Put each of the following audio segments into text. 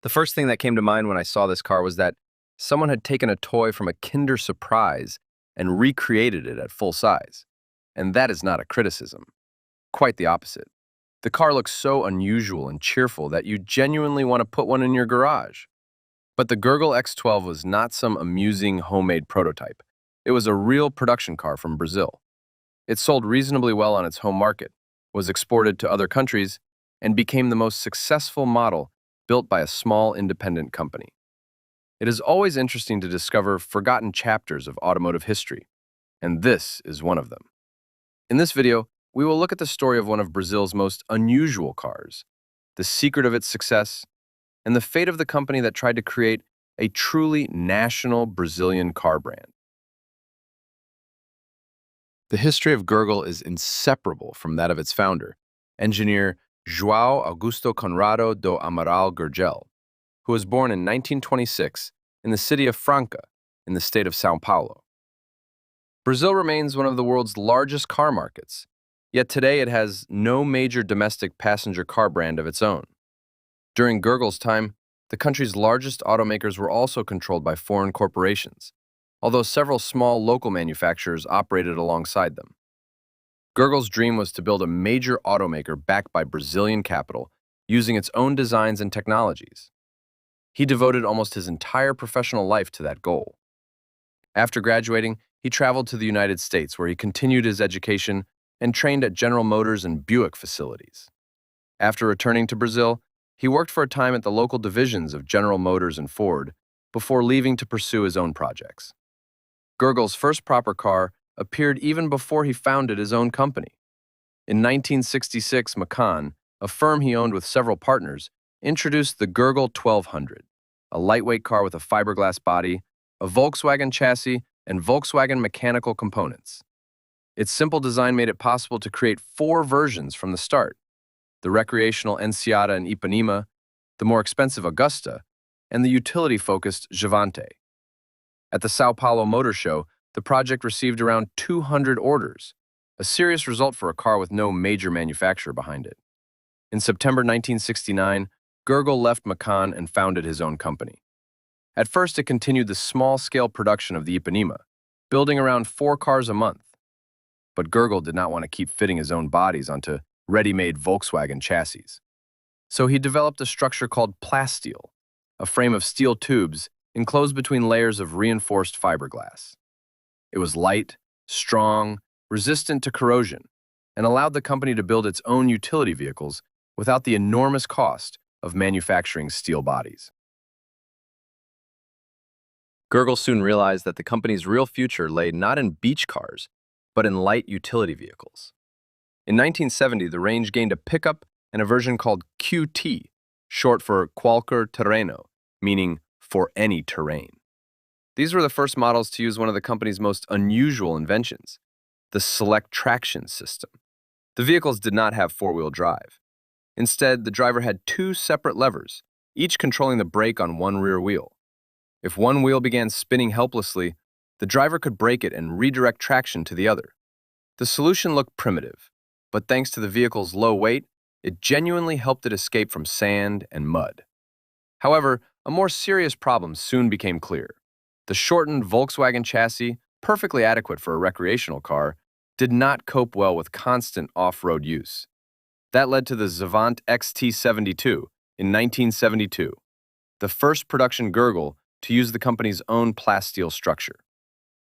The first thing that came to mind when I saw this car was that someone had taken a toy from a Kinder Surprise and recreated it at full size. And that is not a criticism. Quite the opposite. The car looks so unusual and cheerful that you genuinely want to put one in your garage. But the Gurgel X12 was not some amusing homemade prototype. It was a real production car from Brazil. It sold reasonably well on its home market, was exported to other countries, and became the most successful model built by a small independent company. It is always interesting to discover forgotten chapters of automotive history, and this is one of them. In this video, we will look at the story of one of Brazil's most unusual cars, the secret of its success, and the fate of the company that tried to create a truly national Brazilian car brand. The history of Gurgel is inseparable from that of its founder, engineer João Augusto Conrado do Amaral Gurgel, who was born in 1926 in the city of Franca, in the state of São Paulo. Brazil remains one of the world's largest car markets, yet today it has no major domestic passenger car brand of its own. During Gurgel's time, the country's largest automakers were also controlled by foreign corporations, although several small local manufacturers operated alongside them. Gurgel's dream was to build a major automaker backed by Brazilian capital, using its own designs and technologies. He devoted almost his entire professional life to that goal. After graduating, he traveled to the United States, where he continued his education and trained at General Motors and Buick facilities. After returning to Brazil, he worked for a time at the local divisions of General Motors and Ford before leaving to pursue his own projects. Gurgel's first proper car appeared even before he founded his own company. In 1966, Macan, a firm he owned with several partners, introduced the Gurgel 1200, a lightweight car with a fiberglass body, a Volkswagen chassis, and Volkswagen mechanical components. Its simple design made it possible to create 4 versions from the start: the recreational Enseada and Ipanema, the more expensive Augusta, and the utility-focused Javante. At the São Paulo Motor Show, the project received around 200 orders, a serious result for a car with no major manufacturer behind it. In September 1969, Gurgel left Macan and founded his own company. At first, it continued the small-scale production of the Ipanema, building around 4 cars a month. But Gurgel did not want to keep fitting his own bodies onto ready-made Volkswagen chassis. So he developed a structure called plasteel, a frame of steel tubes enclosed between layers of reinforced fiberglass. It was light, strong, resistant to corrosion, and allowed the company to build its own utility vehicles without the enormous cost of manufacturing steel bodies. Gurgel soon realized that the company's real future lay not in beach cars, but in light utility vehicles. In 1970, the range gained a pickup and a version called QT, short for Qualquer Terreno, meaning for any terrain. These were the first models to use one of the company's most unusual inventions, the select traction system. The vehicles did not have four-wheel drive. Instead, the driver had 2 separate levers, each controlling the brake on one rear wheel. If one wheel began spinning helplessly, the driver could brake it and redirect traction to the other. The solution looked primitive, but thanks to the vehicle's low weight, it genuinely helped it escape from sand and mud. However, a more serious problem soon became clear. The shortened Volkswagen chassis, perfectly adequate for a recreational car, did not cope well with constant off-road use. That led to the Zavant XT72 in 1972, the first production Gurgel to use the company's own plasteel structure.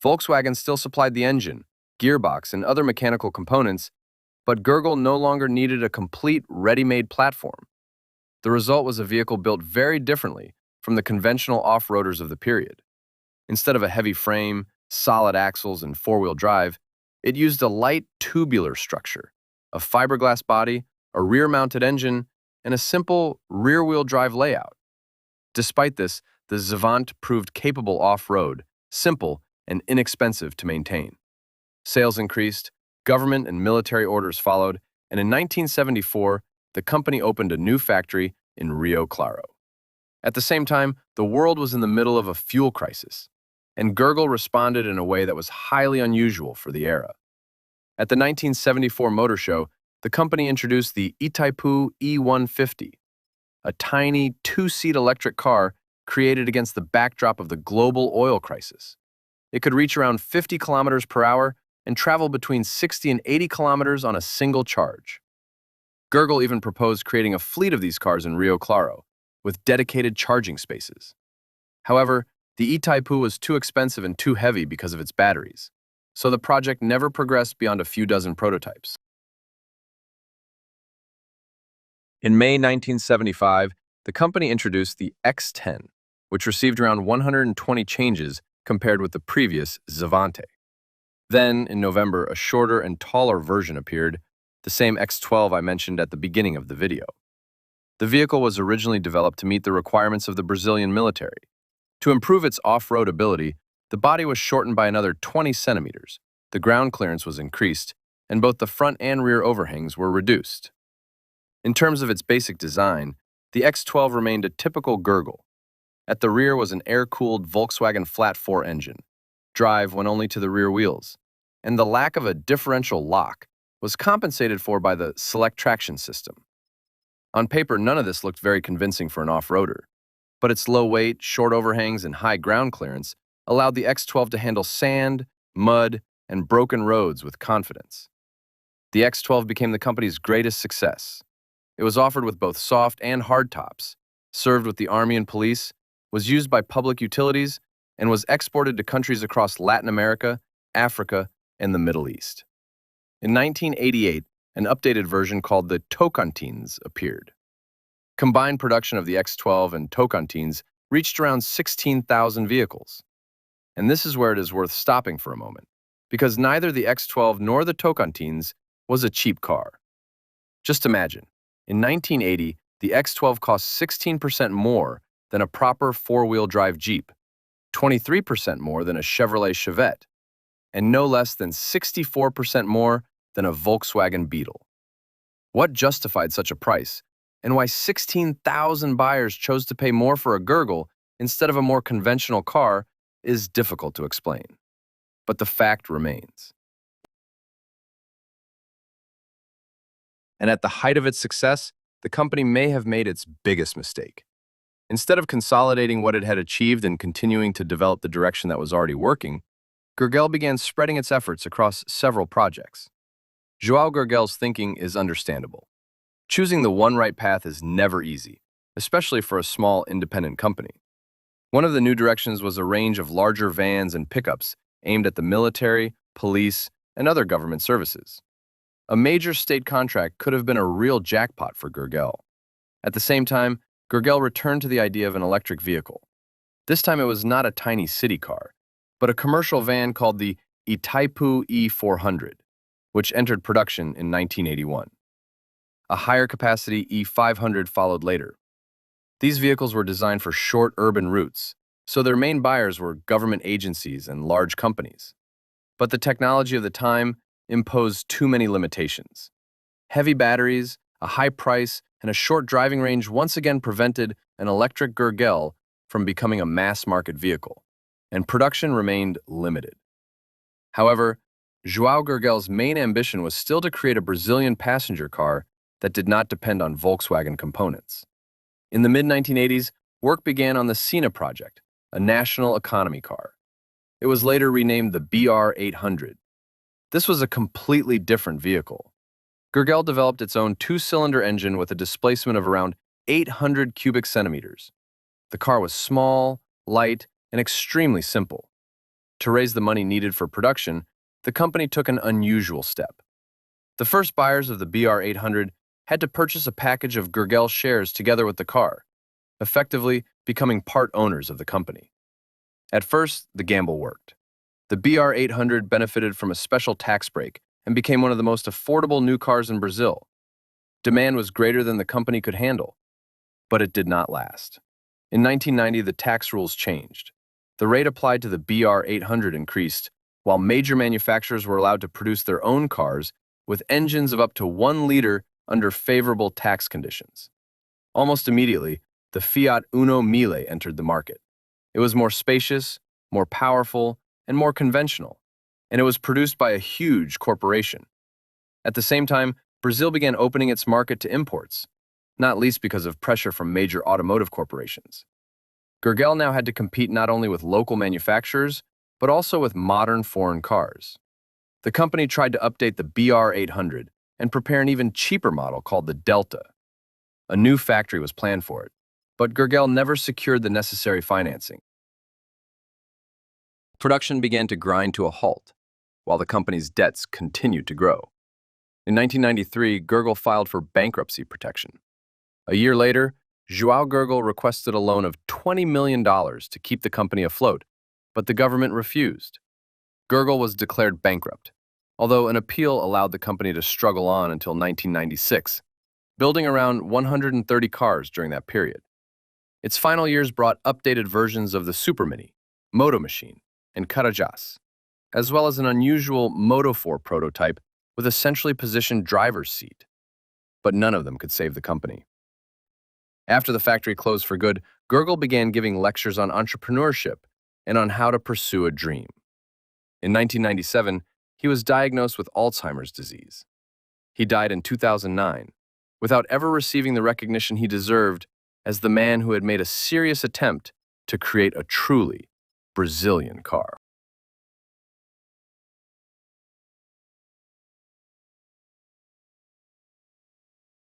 Volkswagen still supplied the engine, gearbox, and other mechanical components, but Gurgel no longer needed a complete, ready-made platform. The result was a vehicle built very differently from the conventional off-roaders of the period. Instead of a heavy frame, solid axles, and four-wheel drive, it used a light tubular structure, a fiberglass body, a rear-mounted engine, and a simple rear-wheel drive layout. Despite this, the Zavant proved capable off-road, simple, and inexpensive to maintain. Sales increased, government and military orders followed, and in 1974, the company opened a new factory in Rio Claro. At the same time, the world was in the middle of a fuel crisis, and Gurgel responded in a way that was highly unusual for the era. At the 1974 Motor Show, the company introduced the Itaipu E150, a tiny two-seat electric car created against the backdrop of the global oil crisis. It could reach around 50 kilometers per hour and travel between 60 and 80 kilometers on a single charge. Gurgel even proposed creating a fleet of these cars in Rio Claro, with dedicated charging spaces. However, the E-Type was too expensive and too heavy because of its batteries, so the project never progressed beyond a few dozen prototypes. In May 1975, the company introduced the X10, which received around 120 changes compared with the previous Zavante. Then, in November, a shorter and taller version appeared, the same X12 I mentioned at the beginning of the video. The vehicle was originally developed to meet the requirements of the Brazilian military. To improve its off-road ability, the body was shortened by another 20 centimeters, the ground clearance was increased, and both the front and rear overhangs were reduced. In terms of its basic design, the X12 remained a typical Gurgel. At the rear was an air-cooled Volkswagen flat-4 engine. Drive went only to the rear wheels, and the lack of a differential lock was compensated for by the select traction system. On paper, none of this looked very convincing for an off-roader, but its low weight, short overhangs, and high ground clearance allowed the X12 to handle sand, mud, and broken roads with confidence. The X12 became the company's greatest success. It was offered with both soft and hard tops, served with the Army and police, was used by public utilities, and was exported to countries across Latin America, Africa, and the Middle East. In 1988, an updated version called the Tocantins appeared. Combined production of the X12 and Tocantins reached around 16,000 vehicles. And this is where it is worth stopping for a moment, because neither the X12 nor the Tocantins was a cheap car. Just imagine, in 1980, the X12 cost 16% more than a proper four-wheel drive Jeep, 23% more than a Chevrolet Chevette, and no less than 64% more than a Volkswagen Beetle. What justified such a price, and why 16,000 buyers chose to pay more for a Gurgel instead of a more conventional car is difficult to explain. But the fact remains. And at the height of its success, the company may have made its biggest mistake. Instead of consolidating what it had achieved and continuing to develop the direction that was already working, Gurgel began spreading its efforts across several projects. João Gurgel's thinking is understandable. Choosing the one right path is never easy, especially for a small independent company. One of the new directions was a range of larger vans and pickups aimed at the military, police, and other government services. A major state contract could have been a real jackpot for Gurgel. At the same time, Gurgel returned to the idea of an electric vehicle. This time it was not a tiny city car, but a commercial van called the Itaipu E400, which entered production in 1981. A higher capacity E500 followed later. These vehicles were designed for short urban routes, so their main buyers were government agencies and large companies. But the technology of the time imposed too many limitations. Heavy batteries, a high price, and a short driving range once again prevented an electric Gurgel from becoming a mass-market vehicle, and production remained limited. However, João Gurgel's main ambition was still to create a Brazilian passenger car that did not depend on Volkswagen components. In the mid-1980s, work began on the Sina project, a national economy car. It was later renamed the BR800. This was a completely different vehicle. Gurgel developed its own two-cylinder engine with a displacement of around 800 cubic centimeters. The car was small, light, and extremely simple. To raise the money needed for production, the company took an unusual step. The first buyers of the BR800 had to purchase a package of Gurgel shares together with the car, effectively becoming part owners of the company. At first, the gamble worked. The BR800 benefited from a special tax break and became one of the most affordable new cars in Brazil. Demand was greater than the company could handle, but it did not last. In 1990, the tax rules changed. The rate applied to the BR800 increased, while major manufacturers were allowed to produce their own cars with engines of up to 1 liter under favorable tax conditions. Almost immediately, the Fiat Uno Mille entered the market. It was more spacious, more powerful, and more conventional, and it was produced by a huge corporation. At the same time, Brazil began opening its market to imports. not least because of pressure from major automotive corporations. Gurgel now had to compete not only with local manufacturers, but also with modern foreign cars. The company tried to update the BR800 and prepare an even cheaper model called the Delta. A new factory was planned for it, but Gurgel never secured the necessary financing. Production began to grind to a halt, while the company's debts continued to grow. In 1993, Gurgel filed for bankruptcy protection. A year later, João Gurgel requested a loan of $20 million to keep the company afloat, but the government refused. Gurgel was declared bankrupt, although an appeal allowed the company to struggle on until 1996, building around 130 cars during that period. Its final years brought updated versions of the Super Mini, Moto Machine, and Carajás, as well as an unusual Moto 4 prototype with a centrally positioned driver's seat. But none of them could save the company. After the factory closed for good, Gurgel began giving lectures on entrepreneurship and on how to pursue a dream. In 1997, he was diagnosed with Alzheimer's disease. He died in 2009, without ever receiving the recognition he deserved as the man who had made a serious attempt to create a truly Brazilian car.